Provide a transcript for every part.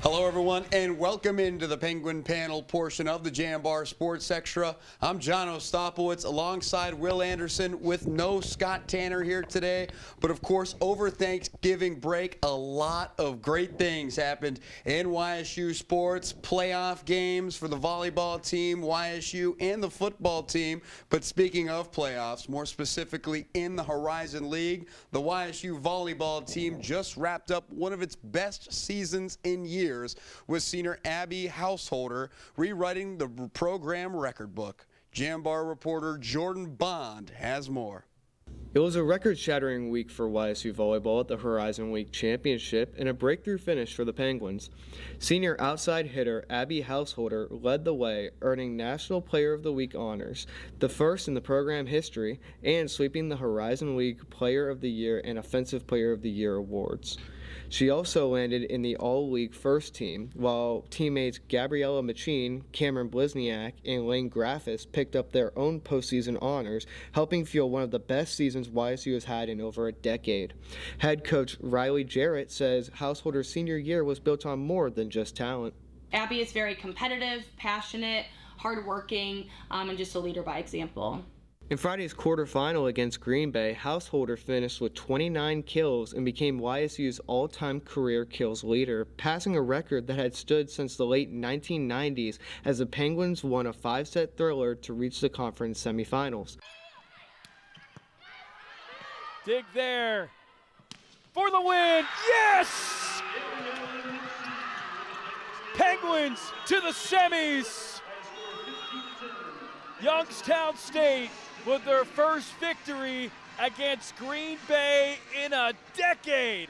Hello, everyone, and welcome into the Penguin Panel portion of the Jambar Sports Extra. I'm John Ostapowitz alongside Will Anderson with no Scott Tanner here today. But, of course, over Thanksgiving break, a lot of great things happened in YSU sports. Playoff games for the volleyball team, YSU, and the football team. But speaking of playoffs, more specifically in the Horizon League, the YSU volleyball team just wrapped up one of its best seasons in years, with senior Abbie Householder rewriting the program record book. Jambar reporter Jordan Bond has more. It was a record-shattering week for YSU volleyball at the Horizon League Championship and a breakthrough finish for the Penguins. Senior outside hitter Abbie Householder led the way, earning National Player of the Week honors, the first in the program history, and sweeping the Horizon League Player of the Year and Offensive Player of the Year awards. She also landed in the All-League First Team, while teammates Gabriella Machine, Cameron Blizniak, and Lane Graffis picked up their own postseason honors, helping fuel one of the best seasons YSU has had in over a decade. Head coach Riley Jarrett says Householder's senior year was built on more than just talent. Abbie is very competitive, passionate, hardworking, and just a leader by example. In Friday's quarterfinal against Green Bay, Householder finished with 29 kills and became YSU's all-time career kills leader, passing a record that had stood since the late 1990s as the Penguins won a 5-set thriller to reach the conference semifinals. Dig there for the win. Yes! Penguins to the semis. Youngstown State with their first victory against Green Bay in a decade.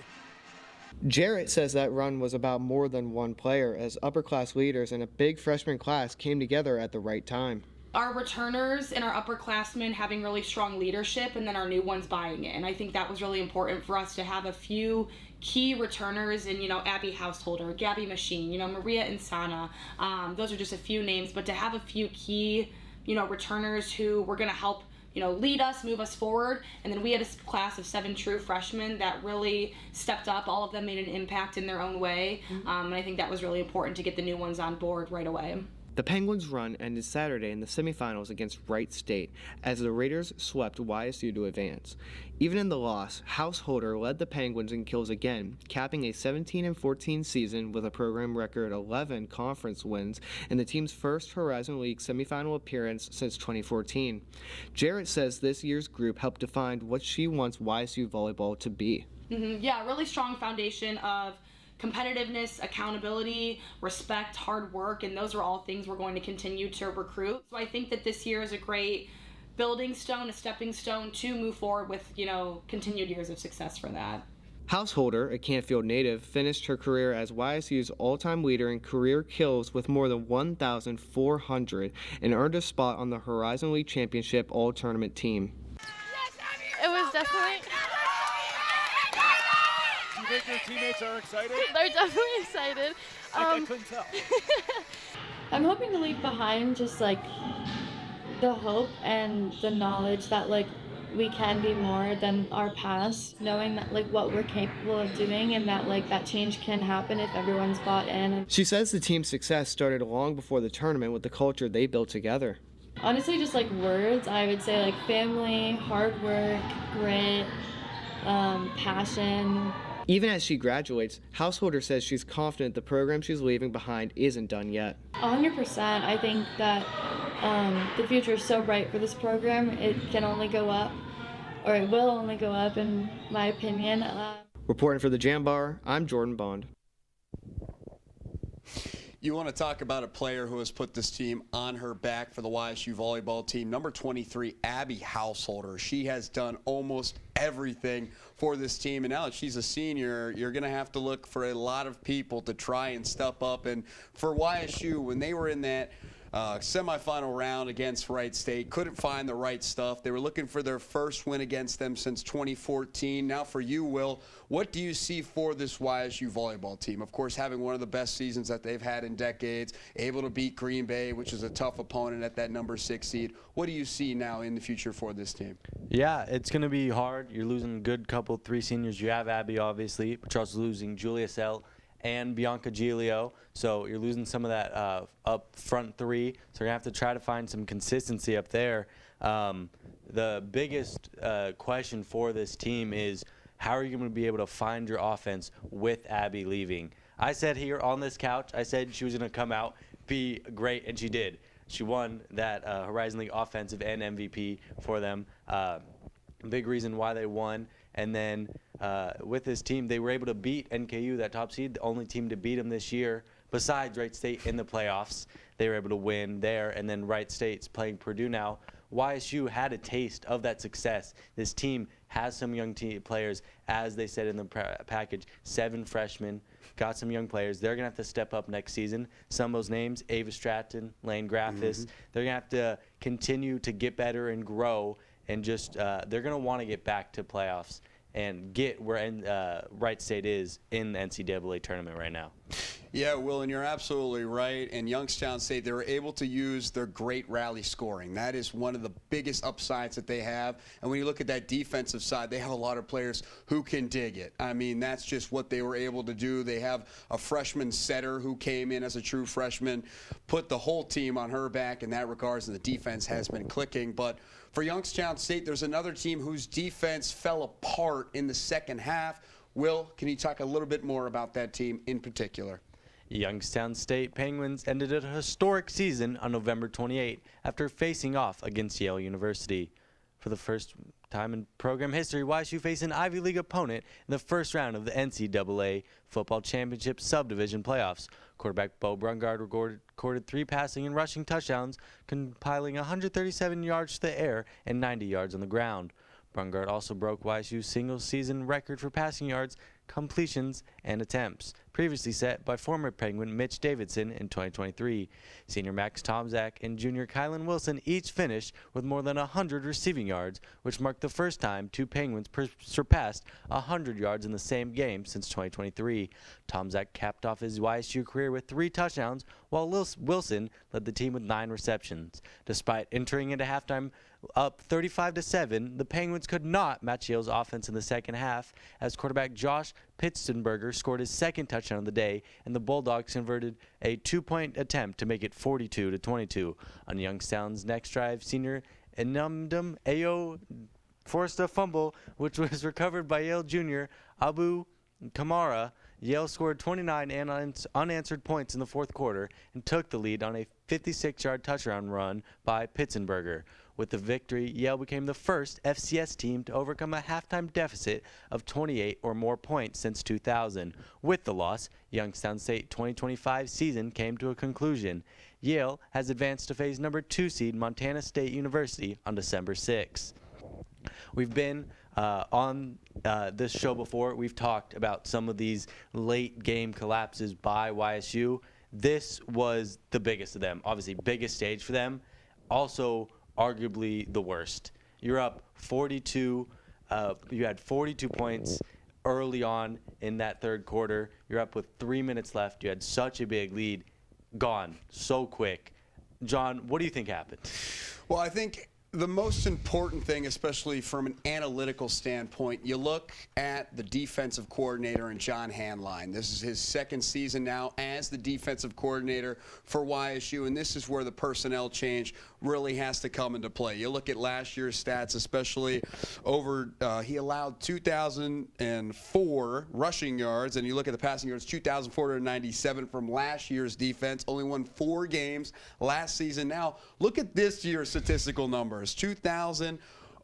Jarrett says that run was about more than one player, as upper-class leaders and a big freshman class came together at the right time. Our returners and our upperclassmen having really strong leadership, and then our new ones buying it. And I think that was really important for us to have a few key returners, and Abbie Householder, Gabby Machine, Maria Insana. Those are just a few names, but to have a few key returners who were going to help, lead us, move us forward. And then we had a class of 7 true freshmen that really stepped up. All of them made an impact in their own way. And I think that was really important to get the new ones on board right away. The Penguins' run ended Saturday in the semifinals against Wright State as the Raiders swept YSU to advance. Even in the loss, Householder led the Penguins in kills again, capping a 17-14 season with a program record 11 conference wins and the team's first Horizon League semifinal appearance since 2014. Jarrett says this year's group helped define what she wants YSU volleyball to be. Yeah, a really strong foundation of competitiveness, accountability, respect, hard work, and those are all things we're going to continue to recruit. So I think that this year is a great building stone, a stepping stone to move forward with, continued years of success for that. Householder, a Canfield native, finished her career as YSU's all-time leader in career kills with more than 1,400 and earned a spot on the Horizon League Championship all-tournament team. It was definitely... Do you think your teammates are excited? They're definitely excited. I couldn't tell. I'm hoping to leave behind just the hope and the knowledge that we can be more than our past, knowing that what we're capable of doing and that that change can happen if everyone's bought in. She says the team's success started long before the tournament with the culture they built together. Honestly, just words, I would say family, hard work, grit, passion. Even as she graduates, Householder says she's confident the program she's leaving behind isn't done yet. 100%. I think that the future is so bright for this program. It can only go up, or it will only go up, in my opinion. Reporting for the Jambar, I'm Jordan Bond. You want to talk about a player who has put this team on her back for the YSU volleyball team, number 23, Abbie Householder. She has done almost everything for this team, and now that she's a senior, you're going to have to look for a lot of people to try and step up. And for YSU, when they were in that semifinal round against Wright State, couldn't find the right stuff. They were looking for their first win against them since 2014. Now for you, Will, what do you see for this YSU volleyball team? Of course, having one of the best seasons that they've had in decades, able to beat Green Bay, which is a tough opponent at that number 6 seed. What do you see now in the future for this team? Yeah, it's going to be hard. You're losing a good couple, 3 seniors. You have Abbie, obviously, but you're also losing Julia Sell and Bianca Giglio. So you're losing some of that up front three. So you're going to have to try to find some consistency up there. The biggest question for this team is, how are you going to be able to find your offense with Abbie leaving? I said here on this couch, I said she was going to come out, be great, and she did. She won that Horizon League Offensive and MVP for them. Big reason why they won. And then with this team, they were able to beat NKU, that top seed, the only team to beat them this year, besides Wright State in the playoffs. They were able to win there, and then Wright State's playing Purdue now. YSU had a taste of that success. This team has some young players, as they said in the package, 7 freshmen, got some young players. They're going to have to step up next season. Some of those names, Ava Stratton, Lane Graffis, they're going to have to continue to get better and grow, and just they're going to want to get back to playoffs and get where Wright State is in the NCAA tournament right now. Yeah, Will, and you're absolutely right. And Youngstown State, they were able to use their great rally scoring. That is one of the biggest upsides that they have. And when you look at that defensive side, they have a lot of players who can dig it. I mean, that's just what they were able to do. They have a freshman setter who came in as a true freshman, put the whole team on her back in that regards, and the defense has been clicking. But for Youngstown State, there's another team whose defense fell apart in the second half. Will, can you talk a little bit more about that team in particular? Youngstown State Penguins ended a historic season on November 28 after facing off against Yale University. For the first time in program history, YSU faced an Ivy League opponent in the first round of the NCAA Football Championship Subdivision Playoffs. Quarterback Bo Brungard recorded 3 passing and rushing touchdowns, compiling 137 yards to the air and 90 yards on the ground. Brungard also broke YSU's single-season record for passing yards, completions, and attempts, previously set by former Penguin Mitch Davidson in 2023. Senior Max Tomczak and junior Kylan Wilson each finished with more than 100 receiving yards, which marked the first time 2 Penguins surpassed 100 yards in the same game since 2023. Tomczak capped off his YSU career with 3 touchdowns, while Wilson led the team with 9 receptions. Despite entering into halftime up 35-7, the Penguins could not match Yale's offense in the second half, as quarterback Josh Pitzenberger scored his second touchdown of the day, and the Bulldogs converted a 2-point attempt to make it 42-22. On Youngstown's next drive, senior Enumdum Ayo forced a fumble, which was recovered by Yale junior Abu Kamara. Yale scored 29 unanswered points in the fourth quarter and took the lead on a 56-yard touchdown run by Pitzenberger. With the victory, Yale became the first FCS team to overcome a halftime deficit of 28 or more points since 2000. With the loss, Youngstown State 2025 season came to a conclusion. Yale has advanced to face number 2 seed Montana State University on December 6. We've been on this show before. We've talked about some of these late game collapses by YSU. This was the biggest of them. Obviously, biggest stage for them. Also, arguably the worst. You're up 42. You had 42 points early on in that third quarter. You're up with 3 minutes left. You had such a big lead. Gone so quick. John, what do you think happened? Well, I think the most important thing, especially from an analytical standpoint, you look at the defensive coordinator in John Hanline. This is his second season now as the defensive coordinator for YSU, and this is where the personnel change really has to come into play. You look at last year's stats, especially he allowed 2,004 rushing yards, and you look at the passing yards, 2,497 from last year's defense. Only won 4 games last season. Now, look at this year's statistical numbers.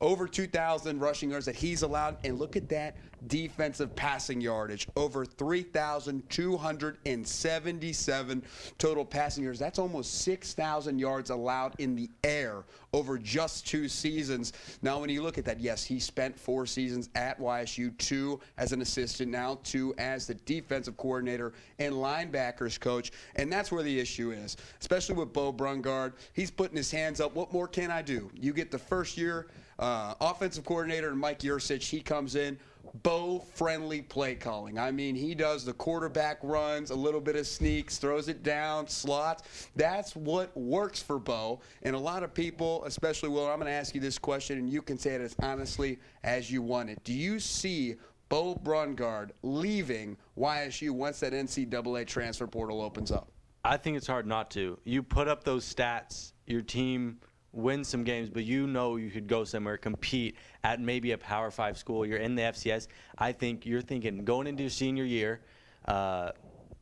Over 2,000 rushing yards that he's allowed, and look at that defensive passing yardage, over 3,277 total passing yards. That's almost 6,000 yards allowed in the air over just 2 seasons. Now, when you look at that, yes, he spent 4 seasons at YSU, 2 as an assistant, now 2 as the defensive coordinator and linebackers coach, and that's where the issue is, especially with Bo Brungard. He's putting his hands up. What more can I do? You get the first year offensive coordinator and Mike Yursich. He comes in, Bo-friendly play calling. I mean, he does the quarterback runs, a little bit of sneaks, throws it down, slots. That's what works for Bo. And a lot of people, especially Will, I'm going to ask you this question, and you can say it as honestly as you want it. Do you see Bo Brungard leaving YSU once that NCAA transfer portal opens up? I think it's hard not to. You put up those stats, your team wins some games, but you know you could go somewhere, compete at maybe a Power 5 school. You're in the FCS. I think you're thinking going into your senior year,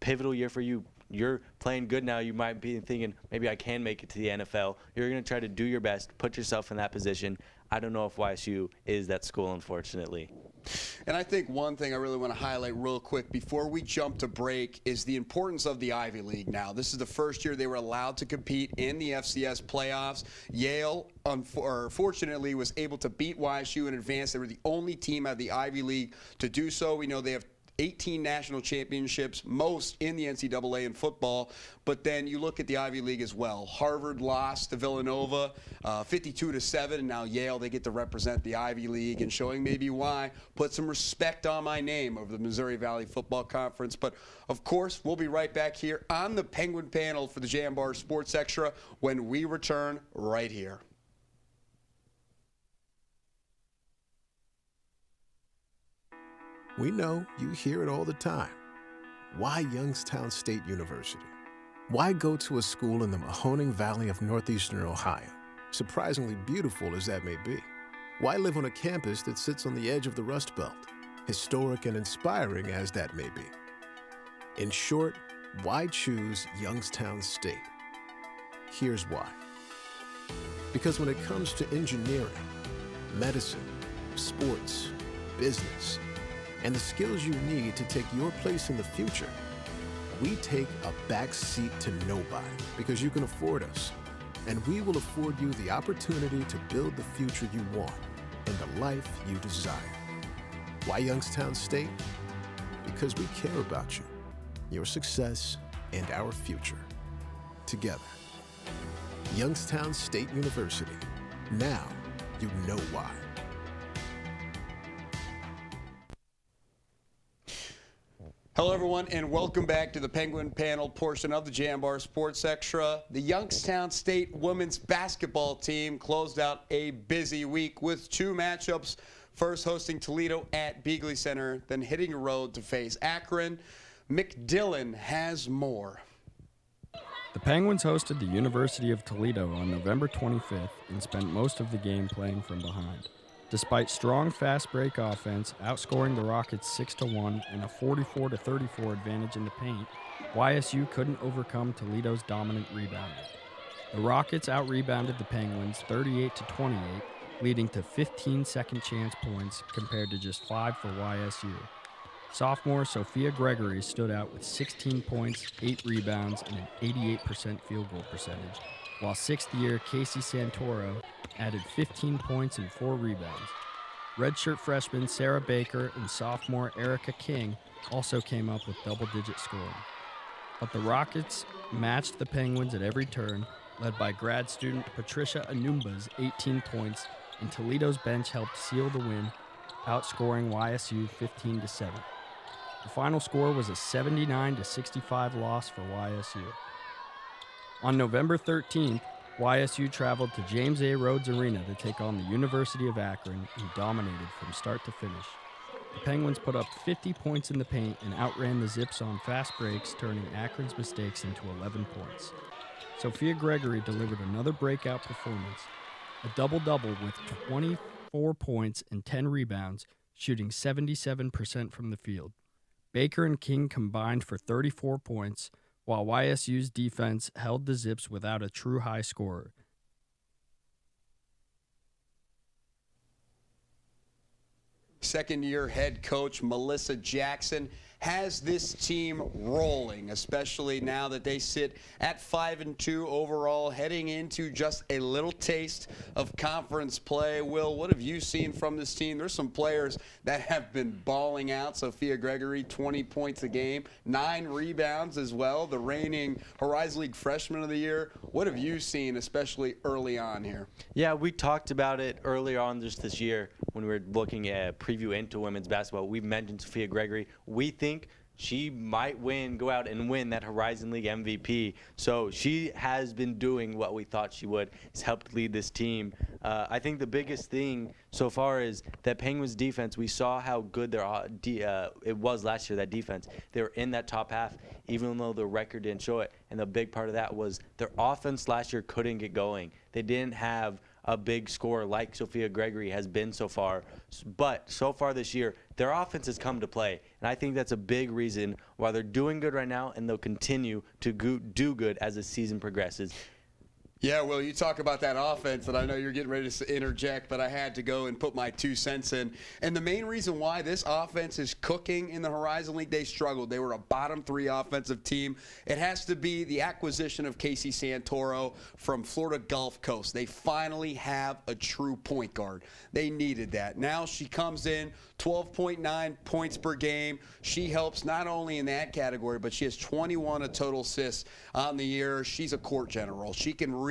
pivotal year for you. You're playing good now. You might be thinking, maybe I can make it to the NFL. You're going to try to do your best, put yourself in that position. I don't know if YSU is that school, unfortunately. And I think one thing I really want to highlight real quick before we jump to break is the importance of the Ivy League now. This is the first year they were allowed to compete in the FCS playoffs. Yale, unfortunately, was able to beat YSU in advance. They were the only team out of the Ivy League to do so. We know they have 18 national championships, most in the NCAA in football. But then you look at the Ivy League as well. Harvard lost to Villanova 52-7, and now Yale, they get to represent the Ivy League, and showing maybe why, put some respect on my name over the Missouri Valley Football Conference. But of course, we'll be right back here on the Penguin panel for the Jambar Sports Extra when we return right here. We know you hear it all the time. Why Youngstown State University? Why go to a school in the Mahoning Valley of northeastern Ohio, surprisingly beautiful as that may be? Why live on a campus that sits on the edge of the Rust Belt, historic and inspiring as that may be? In short, why choose Youngstown State? Here's why. Because when it comes to engineering, medicine, sports, business, and the skills you need to take your place in the future, we take a back seat to nobody because you can afford us, and we will afford you the opportunity to build the future you want and the life you desire. Why Youngstown State? Because we care about you, your success, and our future. Together. Youngstown State University. Now you know why. Hello, everyone, and welcome back to the Penguin panel portion of the Jambar Sports Extra. The Youngstown State women's basketball team closed out a busy week with two matchups. First hosting Toledo at Beagley Center, then hitting the road to face Akron. McDillon has more. The Penguins hosted the University of Toledo on November 25th and spent most of the game playing from behind. Despite strong fast break offense, outscoring the Rockets 6-1 and a 44-34 advantage in the paint, YSU couldn't overcome Toledo's dominant rebounding. The Rockets out-rebounded the Penguins 38-28, leading to 15 second chance points compared to just 5 for YSU. Sophomore Sophia Gregory stood out with 16 points, 8 rebounds, and an 88% field goal percentage, while sixth-year Casey Santoro added 15 points and 4 rebounds. Redshirt freshman Sarah Baker and sophomore Erica King also came up with double-digit scoring. But the Rockets matched the Penguins at every turn, led by grad student Patricia Anumba's 18 points, and Toledo's bench helped seal the win, outscoring YSU 15-7. The final score was a 79-65 loss for YSU. On November 13th, YSU traveled to James A. Rhodes Arena to take on the University of Akron and dominated from start to finish. The Penguins put up 50 points in the paint and outran the Zips on fast breaks, turning Akron's mistakes into 11 points. Sophia Gregory delivered another breakout performance, a double-double with 24 points and 10 rebounds, shooting 77% from the field. Baker and King combined for 34 points, while YSU's defense held the Zips without a true high scorer. Second-year head coach Melissa Jackson has this team rolling, especially now that they sit at 5-2 overall, heading into just a little taste of conference play. Will, what have you seen from this team? There's some players that have been balling out. Sophia Gregory, 20 points a game, 9 rebounds as well, the reigning Horizon League Freshman of the Year. What have you seen, especially early on here? Yeah, we talked about it earlier on just this year when we were looking at a preview into women's basketball. We mentioned Sophia Gregory. We think she might go out and win that Horizon League MVP. So she has been doing what we thought she would. Has helped lead this team. I think the biggest thing so far is that Penguins defense. We saw how good it was last year, that defense. They were in that top half, even though the record didn't show it. And the big part of that was their offense last year couldn't get going. They didn't have a big scorer like Sophia Gregory has been so far. But so far this year, their offense has come to play. And I think that's a big reason why they're doing good right now, and they'll continue to do good as the season progresses. Yeah, Will, you talk about that offense, and I know you're getting ready to interject, but I had to go and put my 2 cents in. And the main reason why this offense is cooking in the Horizon League, they struggled. They were a bottom 3 offensive team. It has to be the acquisition of Casey Santoro from Florida Gulf Coast. They finally have a true point guard. They needed that. Now she comes in, 12.9 points per game. She helps not only in that category, but she has 21 total assists on the year. She's a court general. She can read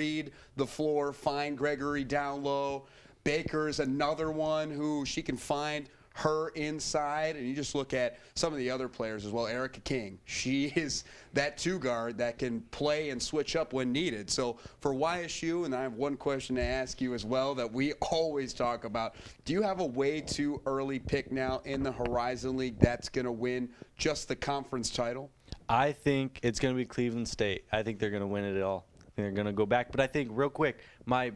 the floor, find Gregory down low. Baker's another one who she can find her inside. And you just look at some of the other players as well. Erica King, she is that 2 guard that can play and switch up when needed. So for YSU, and I have one question to ask you as well that we always talk about, do you have a way too early pick now in the Horizon League that's going to win just the conference title? I think it's going to be Cleveland State. I think they're going to win it all. They're going to go back. But I think, real quick, my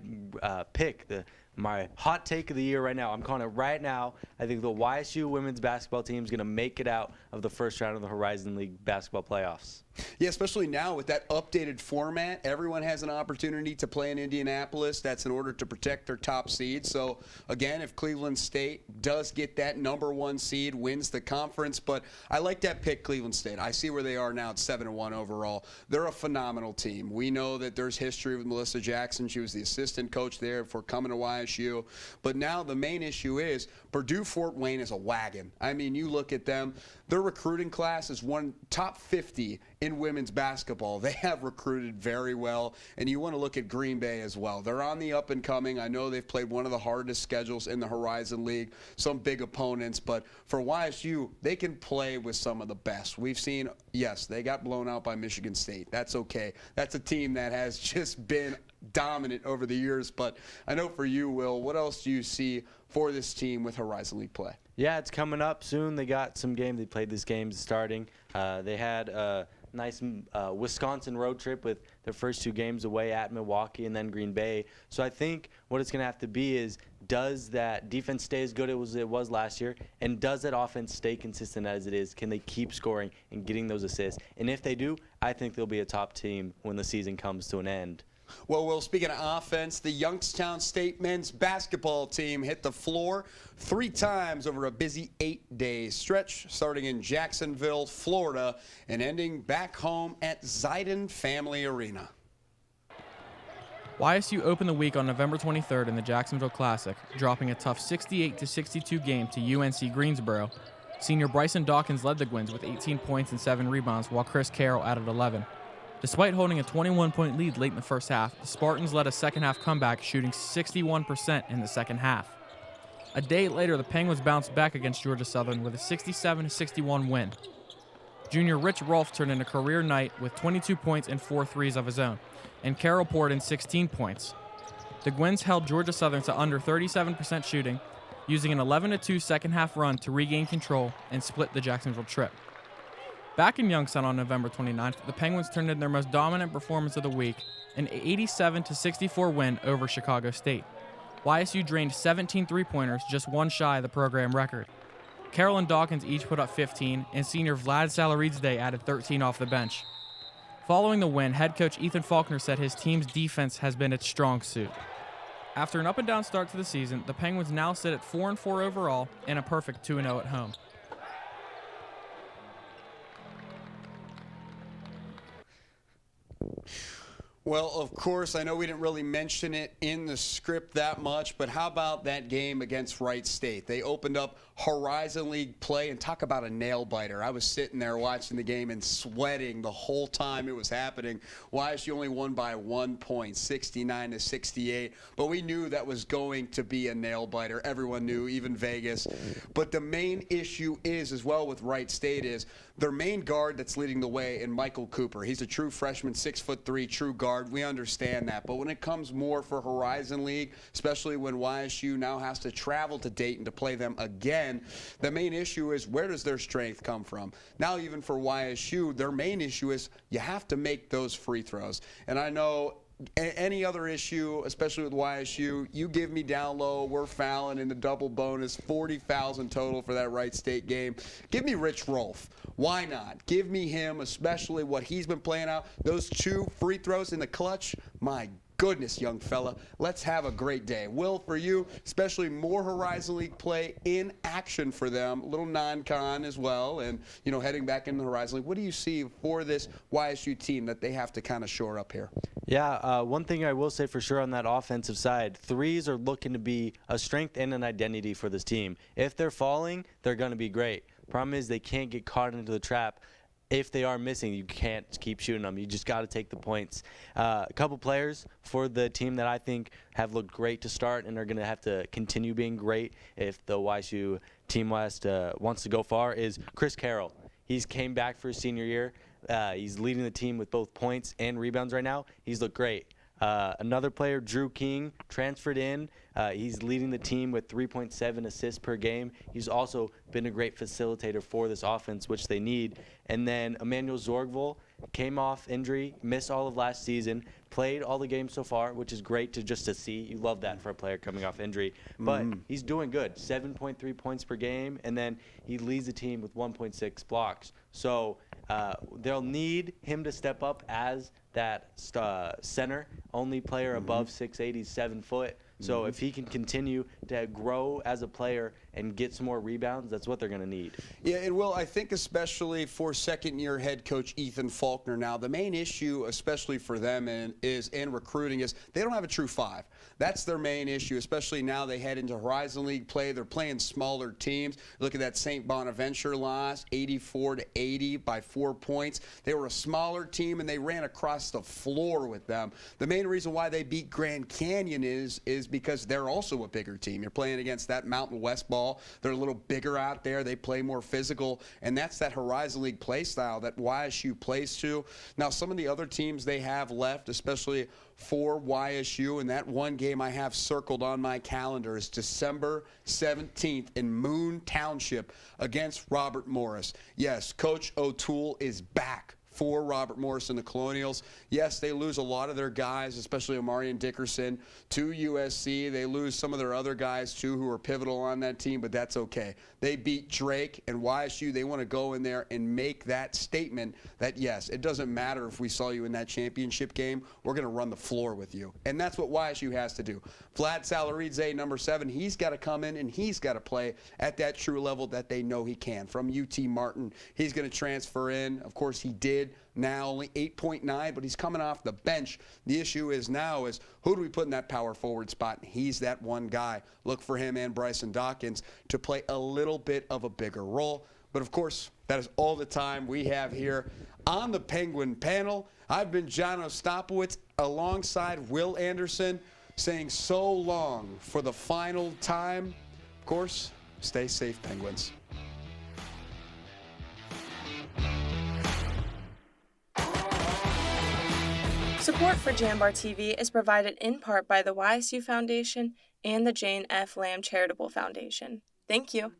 my hot take of the year right now, I'm calling it right now, I think the YSU women's basketball team is going to make it out of the first round of the Horizon League basketball playoffs. Yeah, especially now with that updated format, everyone has an opportunity to play in Indianapolis. That's in order to protect their top seed. So, again, if Cleveland State does get that #1 seed, wins the conference. But I like that pick, Cleveland State. I see where they are now at 7-1 overall. They're a phenomenal team. We know that there's history with Melissa Jackson. She was the assistant coach there before coming to YSU. But now the main issue is Purdue-Fort Wayne is a wagon. I mean, you look at them. Their recruiting class is one top 50 in women's basketball. They have recruited very well, and you want to look at Green Bay as well. They're on the up and coming. I know they've played one of the hardest schedules in the Horizon League, some big opponents, but for YSU, they can play with some of the best. We've seen, yes, they got blown out by Michigan State. That's okay. That's a team that has just been dominant over the years, but I know for you, Will, what else do you see for this team with Horizon League play? Yeah, it's coming up soon. They got some games. They played this game starting. They had a nice Wisconsin road trip with their first 2 games away at Milwaukee and then Green Bay. So I think what it's going to have to be is, does that defense stay as good as it was last year? And does that offense stay consistent as it is? Can they keep scoring and getting those assists? And if they do, I think they'll be a top team when the season comes to an end. Well, Will, speaking of offense, the Youngstown State men's basketball team hit the floor 3 times over a busy 8-day stretch, starting in Jacksonville, Florida, and ending back home at Zidon Family Arena. YSU opened the week on November 23rd in the Jacksonville Classic, dropping a tough 68-62 game to UNC Greensboro. Senior Bryson Dawkins led the Gwins with 18 points and 7 rebounds, while Chris Carroll added 11. Despite holding a 21-point lead late in the first half, the Spartans led a second-half comeback, shooting 61% in the second half. A day later, the Penguins bounced back against Georgia Southern with a 67-61 win. Junior Rich Rolfe turned in a career night with 22 points and 4 threes of his own, and Carroll poured in 16 points. The Gwins held Georgia Southern to under 37% shooting, using an 11-2 second-half run to regain control and split the Jacksonville trip. Back in Youngstown on November 29th, the Penguins turned in their most dominant performance of the week, an 87-64 win over Chicago State. YSU drained 17 three-pointers, just 1 shy of the program record. Carroll and Dawkins each put up 15, and senior Vlad Salaridze added 13 off the bench. Following the win, head coach Ethan Faulkner said his team's defense has been its strong suit. After an up-and-down start to the season, the Penguins now sit at 4-4 overall and a perfect 2-0 at home. Well, of course, I know we didn't really mention it in the script that much, but how about that game against Wright State? They opened up Horizon League play, and talk about a nail-biter. I was sitting there watching the game and sweating the whole time it was happening. YSU only won by 1 point, 69-68, but we knew that was going to be a nail-biter. Everyone knew, even Vegas. But the main issue is, as well with Wright State, is their main guard that's leading the way in Michael Cooper. He's a true freshman, 6'3", true guard. We understand that. But when it comes more for Horizon League, especially when YSU now has to travel to Dayton to play them again, the main issue is, where does their strength come from? Now, even for YSU, their main issue is you have to make those free throws. And I know any other issue, especially with YSU, you give me down low, we're fouling in the double bonus, 40 fouls in total for that Wright State game. Give me Rich Rolfe. Why not? Give me him, especially what he's been playing out. Those 2 free throws in the clutch, my goodness, young fella. Let's have a great day. Will, for you, especially more Horizon League play in action for them, a little non-con as well, and, you know, heading back into the Horizon League. What do you see for this YSU team that they have to kind of shore up here? Yeah, one thing I will say for sure on that offensive side, threes are looking to be a strength and an identity for this team. If they're falling, they're going to be great. Problem is they can't get caught into the trap. If they are missing, you can't keep shooting them. You just got to take the points. A couple players for the team that I think have looked great to start and are going to have to continue being great if the YSU Team West wants to go far is Chris Carroll. He's came back for his senior year. He's leading the team with both points and rebounds right now. He's looked great. Another player, Drew King, transferred in. He's leading the team with 3.7 assists per game. He's also been a great facilitator for this offense, which they need. And then Emmanuel Zorgville came off injury, missed all of last season, played all the games so far, which is great to see. You love that for a player coming off injury. But he's doing good, 7.3 points per game, and then he leads the team with 1.6 blocks. So they'll need him to step up as that center, only player above 6'8", he's 7 foot. So if he can continue to grow as a player and get some more rebounds, that's what they're going to need. Yeah, and Will, I think especially for second-year head coach Ethan Faulkner now, the main issue, especially for them in recruiting, is they don't have a true 5. That's their main issue, especially now they head into Horizon League play. They're playing smaller teams. Look at that St. Bonaventure loss, 84-80 by 4 points. They were a smaller team, and they ran across the floor with them. The main reason why they beat Grand Canyon is because they're also a bigger team. You're playing against that Mountain West ball. They're a little bigger out there. They play more physical, and that's that Horizon League play style that YSU plays to. Now, some of the other teams they have left, especially for YSU, and that one game I have circled on my calendar is December 17th in Moon Township against Robert Morris. Yes, Coach O'Toole is back for Robert Morris and the Colonials. Yes, they lose a lot of their guys, especially Amarian Dickerson, to USC. They lose some of their other guys, too, who are pivotal on that team, but that's okay. They beat Drake and YSU. They want to go in there and make that statement that, yes, it doesn't matter if we saw you in that championship game. We're going to run the floor with you. And that's what YSU has to do. Vlad Salaridze, number 7, he's got to come in and he's got to play at that true level that they know he can. From UT Martin, he's going to transfer in. Of course, he did. Now only 8.9, but he's coming off the bench. The issue is now is who do we put in that power forward spot? And he's that one guy. Look for him and Bryson Dawkins to play a little bit of a bigger role. But, of course, that is all the time we have here on the Penguin panel. I've been John Ostapowicz alongside Will Anderson saying so long for the final time. Of course, stay safe, Penguins. Support for Jambar TV is provided in part by the YSU Foundation and the Jane F. Lamb Charitable Foundation. Thank you.